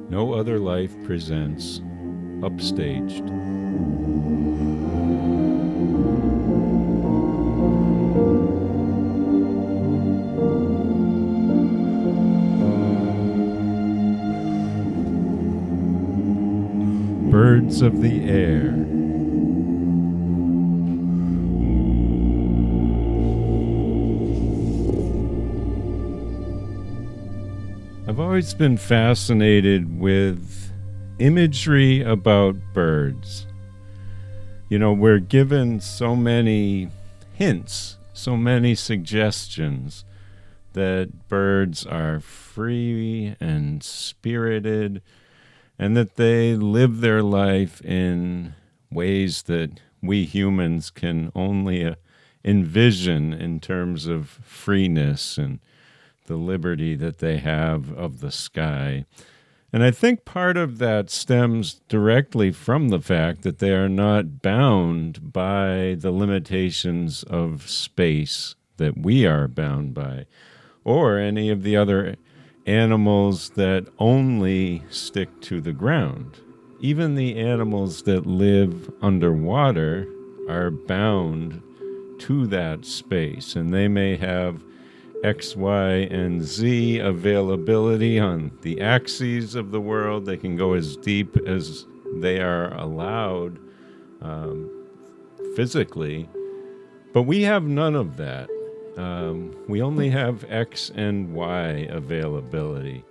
No Other Life presents Upstaged. Birds of the Air. I've always been fascinated with imagery about birds. You know, we're given so many hints, so many suggestions that birds are free and spirited, and that they live their life in ways that we humans can only envision in terms of freeness and the liberty that they have of the sky. And I think part of that stems directly from the fact that they are not bound by the limitations of space that we are bound by, or any of the other animals that only stick to the ground. Even the animals that live underwater are bound to that space, and they may have X, Y, and Z availability on the axes of the world. They can go as deep as they are allowed physically, but we have none of that. We only have X and Y availability.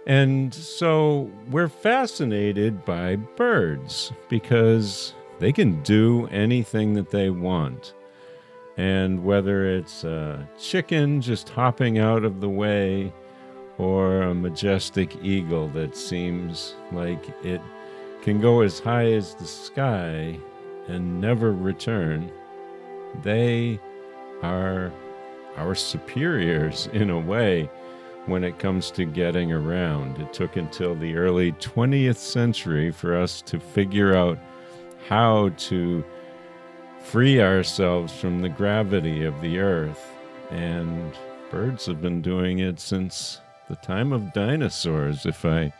And so we're fascinated by birds because they can do anything that they want. And whether it's a chicken just hopping out of the way or a majestic eagle that seems like it can go as high as the sky and never return, they are our superiors in a way when it comes to getting around. It took until the early 20th century for us to figure out how to free ourselves from the gravity of the earth. And birds have been doing it since the time of dinosaurs, if I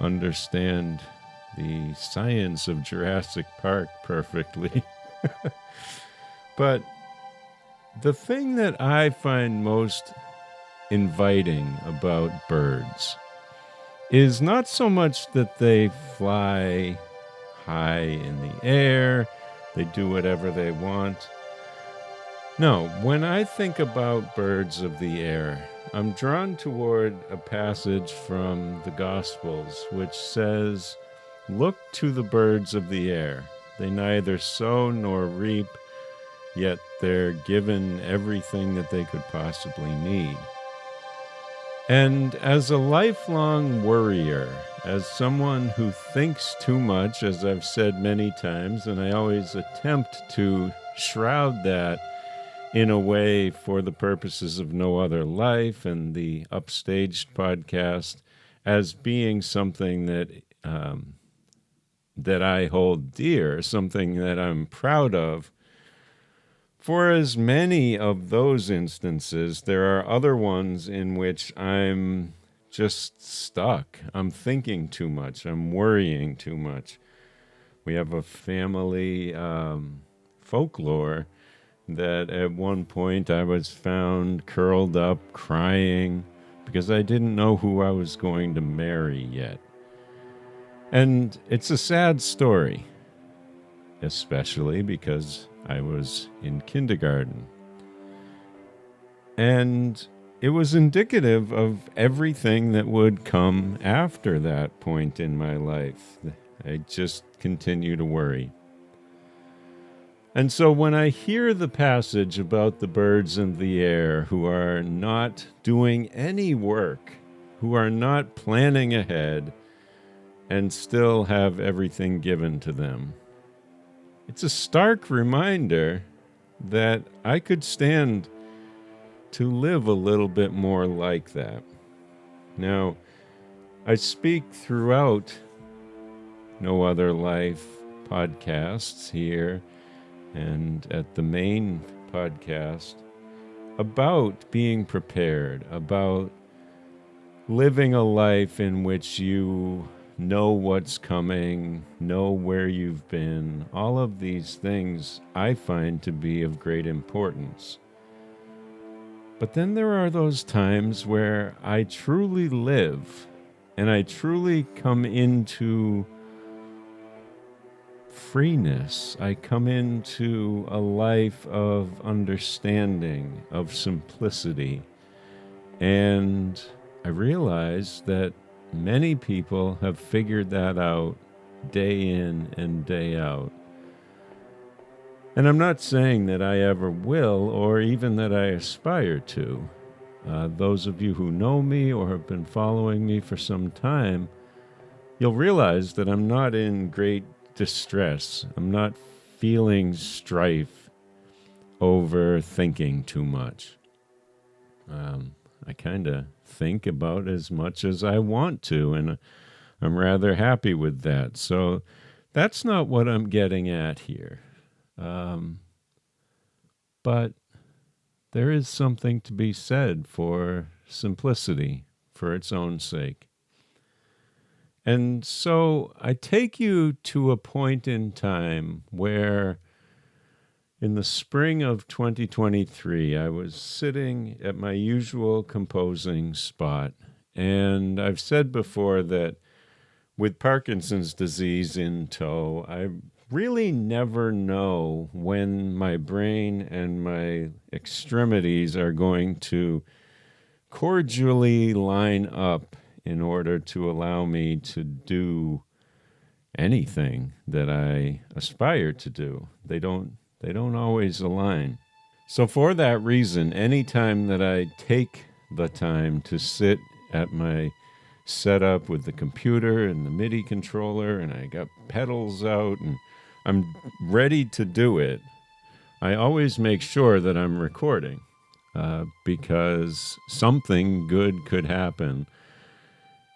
understand the science of Jurassic Park perfectly. But the thing that I find most inviting about birds is not so much that they fly high in the air, they do whatever they want. No, when I think about birds of the air, I'm drawn toward a passage from the Gospels which says, "Look to the birds of the air. They neither sow nor reap, yet they're given everything that they could possibly need." And as a lifelong worrier, as someone who thinks too much, as I've said many times, and I always attempt to shroud that in a way for the purposes of No Other Life and the Upstaged podcast as being something that I hold dear, something that I'm proud of. For as many of those instances, there are other ones in which I'm just stuck. I'm thinking too much. I'm worrying too much. We have a family folklore that at one point I was found curled up crying because I didn't know who I was going to marry yet. And it's a sad story, especially because I was in kindergarten. And it was indicative of everything that would come after that point in my life. I just continue to worry. And so when I hear the passage about the birds in the air who are not doing any work, who are not planning ahead, and still have everything given to them, it's a stark reminder that I could stand to live a little bit more like that. Now, I speak throughout No Other Life podcasts here and at the main podcast about being prepared, about living a life in which you know what's coming, know where you've been, all of these things I find to be of great importance. But then there are those times where I truly live and I truly come into freeness. I come into a life of understanding, of simplicity. And I realize that many people have figured that out day in and day out. And I'm not saying that I ever will, or even that I aspire to. Those of you who know me or have been following me for some time, you'll realize that I'm not in great distress. I'm not feeling strife over thinking too much. I kind of think about as much as I want to, and I'm rather happy with that. So that's not what I'm getting at here. But there is something to be said for simplicity for its own sake. And so I take you to a point in time where in the spring of 2023, I was sitting at my usual composing spot. And I've said before that with Parkinson's disease in tow, I really never know when my brain and my extremities are going to cordially line up in order to allow me to do anything that I aspire to do. They don't always align. So for that reason, anytime that I take the time to sit at my setup with the computer and the MIDI controller, and I got pedals out and I'm ready to do it, I always make sure that I'm recording because something good could happen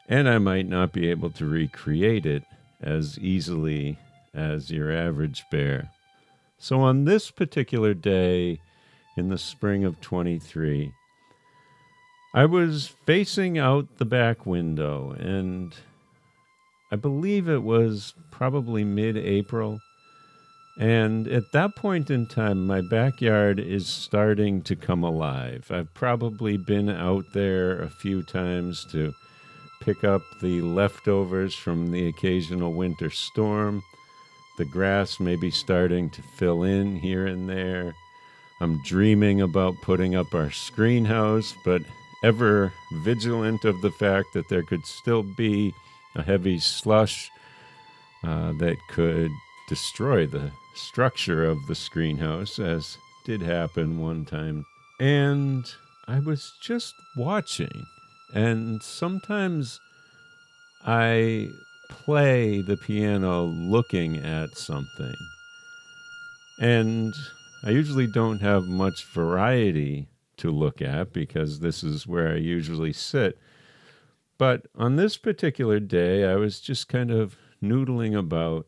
and I might not be able to recreate it as easily as your average bear. So on this particular day in the spring of 23, I was facing out the back window, and I believe it was probably mid-April. And at that point in time, my backyard is starting to come alive. I've probably been out there a few times to pick up the leftovers from the occasional winter storm. The grass may be starting to fill in here and there. I'm dreaming about putting up our screen house, but ever vigilant of the fact that there could still be a heavy slush that could destroy the structure of the screen house, as did happen one time. And I was just watching, and sometimes I play the piano looking at something. And I usually don't have much variety to look at because this is where I usually sit. But on this particular day, I was just kind of noodling about,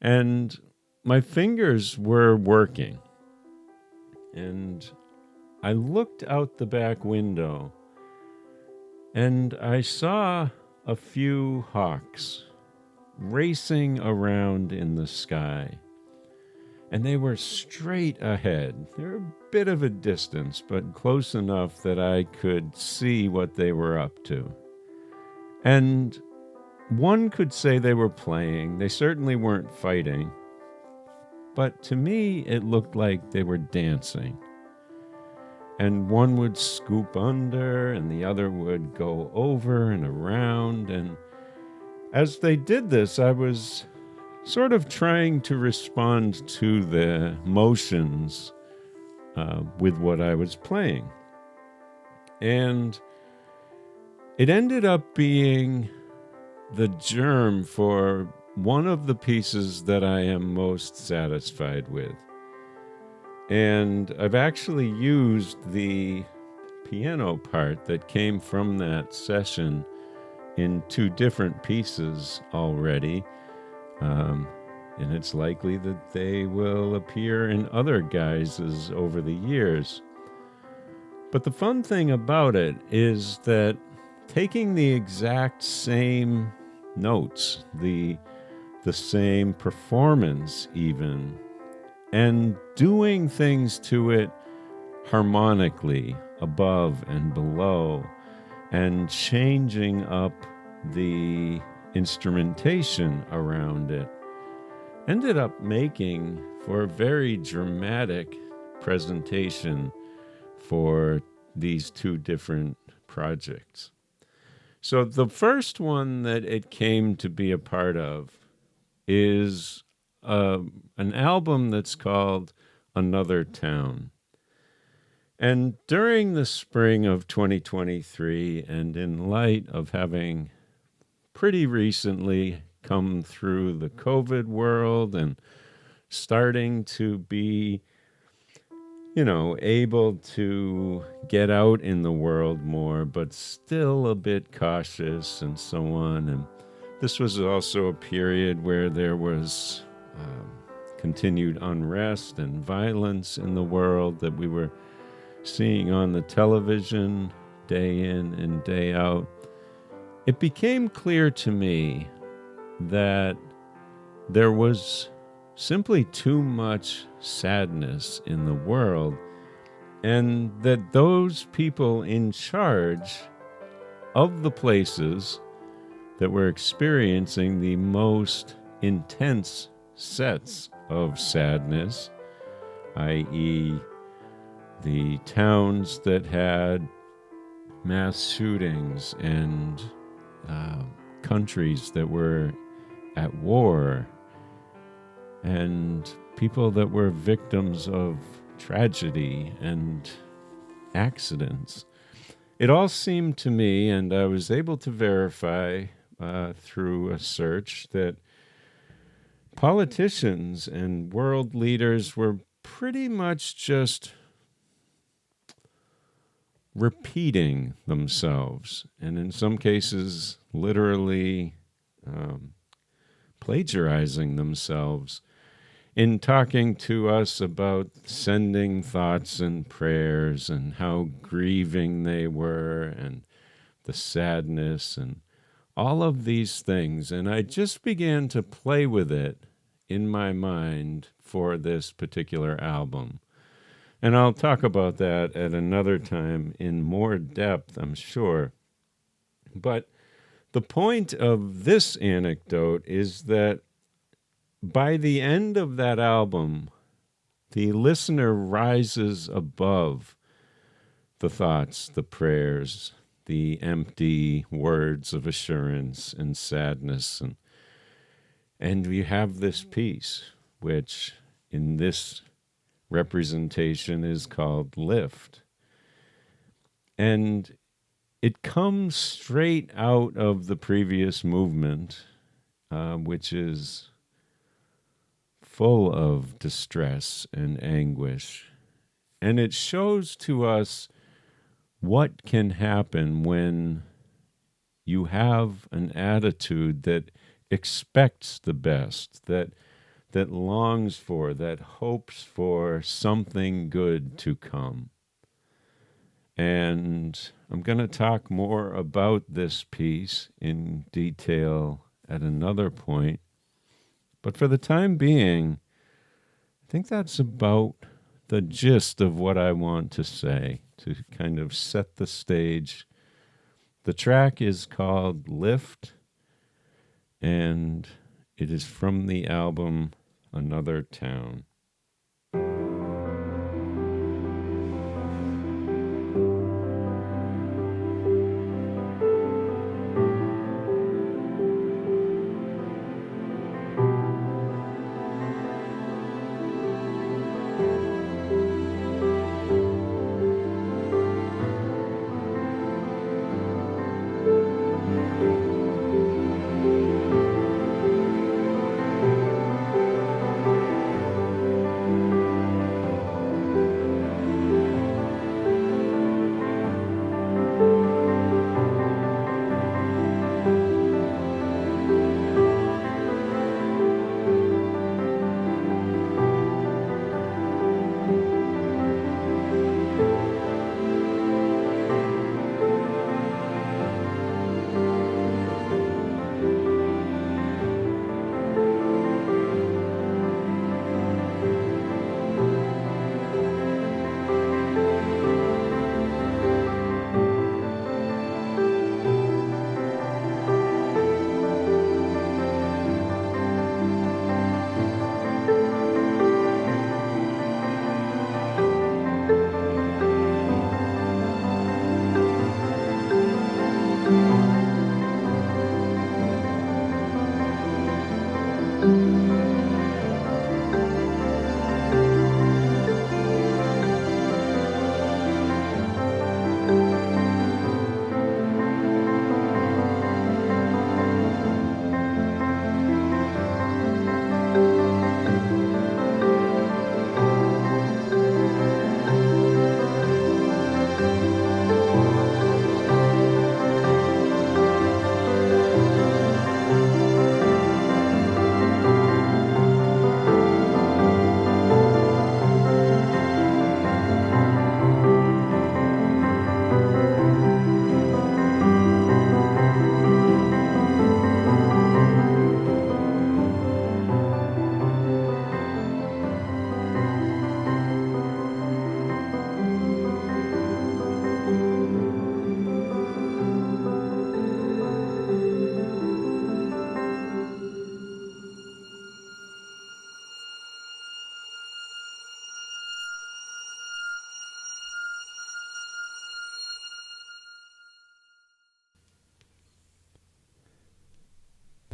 and my fingers were working. And I looked out the back window, and I saw a few hawks racing around in the sky. And they were straight ahead. They were a bit of a distance, but close enough that I could see what they were up to. And one could say they were playing. They certainly weren't fighting. But to me, it looked like they were dancing. And one would scoop under, and the other would go over and around. And as they did this, I was sort of trying to respond to the motions with what I was playing. And it ended up being the germ for one of the pieces that I am most satisfied with. And I've actually used the piano part that came from that session in 2 different pieces already. And it's likely that they will appear in other guises over the years. But the fun thing about it is that taking the exact same notes, the same performance even, and doing things to it harmonically above and below, and changing up the instrumentation around it, ended up making for a very dramatic presentation for these two different projects. So the first one that it came to be a part of is an album that's called Another Town. And during the spring of 2023, and in light of having pretty recently come through the COVID world and starting to be, able to get out in the world more, but still a bit cautious and so on. And this was also a period where there was continued unrest and violence in the world that we were seeing on the television day in and day out. It became clear to me that there was simply too much sadness in the world, and that those people in charge of the places that were experiencing the most intense sets of sadness, i.e., the towns that had mass shootings and countries that were at war, and people that were victims of tragedy and accidents. It all seemed to me, and I was able to verify through a search, that politicians and world leaders were pretty much just repeating themselves, and in some cases literally plagiarizing themselves in talking to us about sending thoughts and prayers and how grieving they were and the sadness and all of these things. And I just began to play with it in my mind for this particular album. And I'll talk about that at another time in more depth, I'm sure. But the point of this anecdote is that by the end of that album, the listener rises above the thoughts, the prayers, the empty words of assurance and sadness. And we have this piece, which in this representation is called Lift. And it comes straight out of the previous movement, which is full of distress and anguish. And it shows to us what can happen when you have an attitude that expects the best, that longs for, that hopes for something good to come. And I'm going to talk more about this piece in detail at another point. But for the time being, I think that's about the gist of what I want to say, to kind of set the stage. The track is called Lift, and it is from the album Another Town.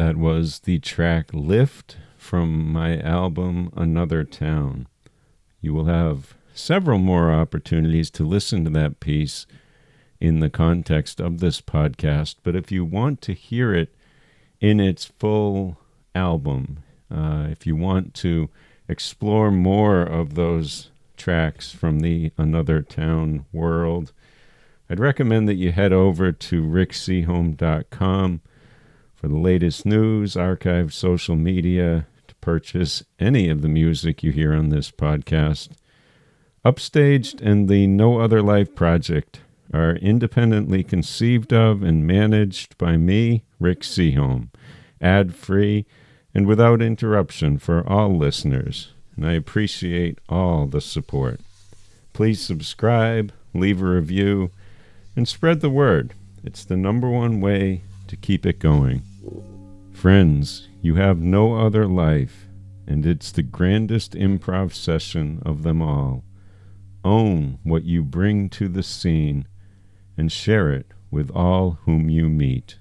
That was the track Lift from my album Another Town. You will have several more opportunities to listen to that piece in the context of this podcast, but if you want to hear it in its full album, if you want to explore more of those tracks from the Another Town world, I'd recommend that you head over to rickseahome.com for the latest news, archive, social media, to purchase any of the music you hear on this podcast. Upstaged and the No Other Life Project are independently conceived of and managed by me, Rick Seahome, ad-free and without interruption for all listeners, and I appreciate all the support. Please subscribe, leave a review, and spread the word. It's the number one way to keep it going. Friends, you have no other life, and it's the grandest improv session of them all. Own what you bring to the scene and share it with all whom you meet.